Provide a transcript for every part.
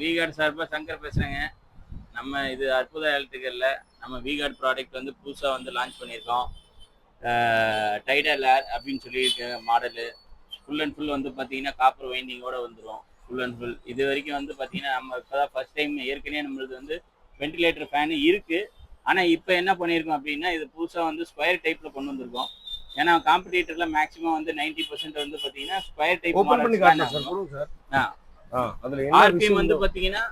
விகார்ட் சார்பாக சங்கர் பேசுகிறேங்க. நம்ம இது அற்புத எலக்ட்ரிக்கலில் நம்ம விகார்ட் ப்ராடக்ட் வந்து புதுசாக வந்து லான்ச் பண்ணியிருக்கோம். டைடல் ஏர் அப்படின்னு சொல்லியிருக்க மாடலு ஃபுல் அண்ட் ஃபுல் வந்து பார்த்தீங்கன்னா காப்பர் வைண்டிங்கோடு வந்துடும். ஃபுல் அண்ட் ஃபுல் இது வரைக்கும் வந்து பார்த்தீங்கன்னா நம்ம இப்போ தான் ஃபஸ்ட் டைம். ஏற்கனவே நம்மளுக்கு வந்து வென்டிலேட்டர் ஃபேனு இருக்குது. ஆனால் இப்போ என்ன பண்ணியிருக்கோம் அப்படின்னா இது புதுசாக வந்து ஸ்கொயர் டைப்பில் கொண்டு வந்திருக்கோம். ஏன்னா காம்படிட்டரில் மேக்ஸிமம் வந்து 90% வந்து பார்த்தீங்கன்னா ஸ்கொயர் டைப் மாடல். ஆர்பிஎம் வந்து பார்த்தீங்கன்னா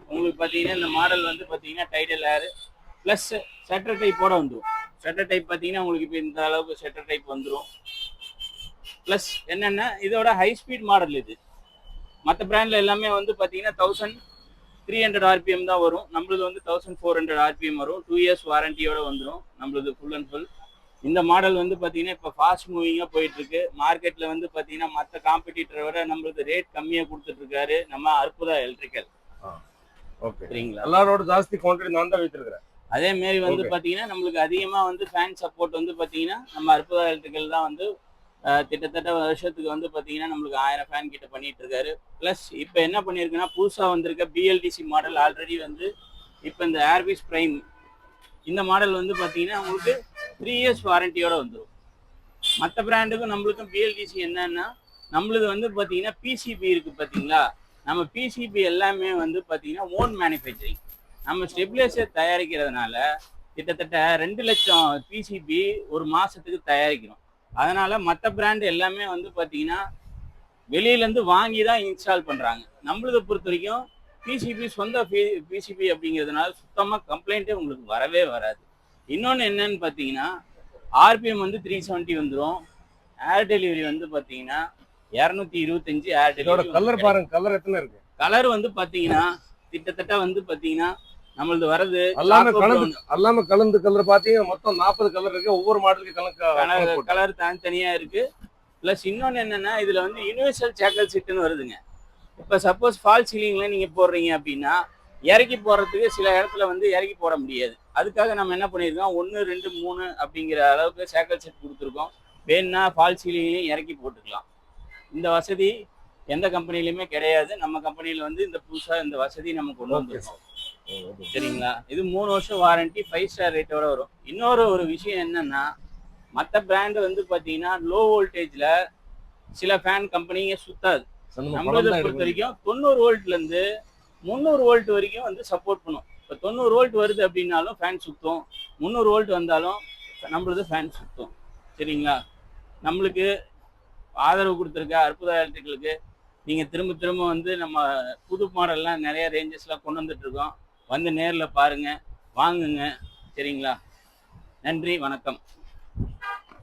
உங்களுக்கு பார்த்தீங்கன்னா இந்த மாடல் வந்து பார்த்தீங்கன்னா டைடல் ஏர் ப்ளஸ் ஷட்டர் டைப்போட வந்துடும். ஷட்டர் டைப் பார்த்தீங்கன்னா உங்களுக்கு இப்போ இந்த அளவுக்கு ஷட்டர் டைப் வந்துடும். ப்ளஸ் என்னென்னா இதோட ஹை ஸ்பீட் மாடல் இது. மற்ற பிராண்டில் எல்லாமே வந்து பார்த்தீங்கன்னா 1300 ஆர்பிஎம் தான் வரும். நம்மளது வந்து 1400 ஆர்பிஎம் வரும். 2 இயர்ஸ் வாரண்டியோட வந்துடும் நம்மளது ஃபுல் அண்ட் ஃபுல். இந்த மாடல் வந்து பார்த்தீங்கன்னா இப்போ ஃபாஸ்ட் மூவிங்காக போயிட்டுருக்கு. மார்க்கெட்டில் வந்து பார்த்தீங்கன்னா மற்ற காம்படிட்டரை விட நம்மளுக்கு ரேட் கம்மியாக கொடுத்துட்ருக்காரு நம்ம அற்புதா எலக்ட்ரிக்கல். சரிங்களா? எல்லாரோட ஜாஸ்தி குவான்டிட்டி நான் தான் வைத்திருக்கிறேன். அதே மாரி வந்து பார்த்தீங்கன்னா நம்மளுக்கு அதிகமாக வந்து ஃபேன் சப்போர்ட் வந்து பார்த்தீங்கன்னா நம்ம அற்புதா எலக்ட்ரிக்கல் தான் வந்து கிட்டத்தட்ட வருஷத்துக்கு வந்து பார்த்தீங்கன்னா நம்மளுக்கு 1000 ஃபேன் கிட்ட பண்ணிட்டு இருக்காரு. ப்ளஸ் இப்போ என்ன பண்ணியிருக்குன்னா புதுசாக வந்திருக்க பிஎல்டிசி மாடல் ஆல்ரெடி வந்து இப்போ இந்த ஏர்பீஸ் பிரைம் இந்த மாடல் வந்து பார்த்தீங்கன்னா உங்களுக்கு 3 இயர்ஸ் வாரண்டியோட வந்துடும். மற்ற பிராண்டுக்கும் நம்மளுக்கும் பிஎல்டிசி என்னன்னா நம்மளுது வந்து பார்த்தீங்கன்னா பிசிபி இருக்குது பார்த்தீங்களா. நம்ம பிசிபி எல்லாமே வந்து பார்த்தீங்கன்னா ஓன் மேனுஃபேக்சரிங். நம்ம ஸ்டெபிலைசர் தயாரிக்கிறதுனால கிட்டத்தட்ட 2 லட்சம் பிசிபி ஒரு மாதத்துக்கு தயாரிக்கிறோம். அதனால் மற்ற பிராண்டு எல்லாமே வந்து பார்த்தீங்கன்னா வெளியிலேருந்து வாங்கி தான் இன்ஸ்டால் பண்ணுறாங்க. நம்மளதை பொறுத்த வரைக்கும் பிசிபி சொந்த பிசிபி அப்படிங்கிறதுனால சுத்தமாக கம்ப்ளைண்ட்டே உங்களுக்கு வரவே வராது. இன்னொன்று என்னன்னு பார்த்தீங்கன்னா ஆர்பிஎம் வந்து 370 வந்துடும். ஏர் டெலிவரி வந்து பார்த்தீங்கன்னா 225 ஏர் டெலிவரி. கலர் பாருங்க, கலர் எத்தனை இருக்கு. கலர் வந்து பார்த்தீங்கன்னா கிட்டத்தட்ட வந்து பார்த்தீங்கன்னா நம்மளது வரது எல்லாமே கலந்து கலர் பார்த்தீங்கன்னா மொத்தம் 40 கலர் இருக்கு. ஒவ்வொரு மாடலுக்கு கலர் தனித்தனியாக இருக்கு. ப்ளஸ் இன்னொன்று என்னன்னா இதில் வந்து யூனிவர்சல் சேக்கல் சீட்டுன்னு வருதுங்க. இப்போ சப்போஸ் ஃபால் சீலிங்கில் நீங்கள் போடுறீங்க அப்படின்னா இறக்கி போடுறதுக்கு சில இடத்துல வந்து இறக்கி போட முடியாது. அதுக்காக நம்ம என்ன பண்ணியிருக்கோம் 1 2 3 அப்படிங்கிற அளவுக்கு சேக்கல் செட் கொடுத்துருக்கோம். வேணுன்னா ஃபால் சீலிங்லையும் இறக்கி போட்டுக்கலாம். இந்த வசதி எந்த கம்பெனிலையுமே கிடையாது. நம்ம கம்பெனியில் வந்து இந்த புதுசாக இந்த வசதி நம்ம கொண்டு வந்துருக்கோம். சரிங்களா? இது 3 வருஷம் வாரண்டி 5 ஸ்டார் ரேட்டோட வரும். இன்னொரு ஒரு விஷயம் என்னன்னா மற்ற பிராண்டு வந்து பார்த்தீங்கன்னா லோ வோல்டேஜில் சில ஃபேன் கம்பெனிங்க சுத்தாது. நம்மளதை பொறுத்த வரைக்கும் 90 வோல்ட்லேருந்து 300 வோல்ட் வரைக்கும் வந்து சப்போர்ட் பண்ணும். இப்போ 90 வோல்ட் வருது அப்படின்னாலும் ஃபேன் சுற்றும், 300 வோல்ட் வந்தாலும் நம்மளது ஃபேன் சுற்றும். சரிங்களா? நம்மளுக்கு ஆதரவு கொடுத்துருக்க அற்புதா எலக்ட்ரிக்கலுக்கு நீங்கள் திரும்ப திரும்ப வந்து நம்ம புது மாடல்லாம் நிறைய ரேஞ்சஸ்லாம் கொண்டு வந்துட்டுருக்கோம். வந்து நேரில் பாருங்கள், வாங்குங்க. சரிங்களா? நன்றி, வணக்கம்.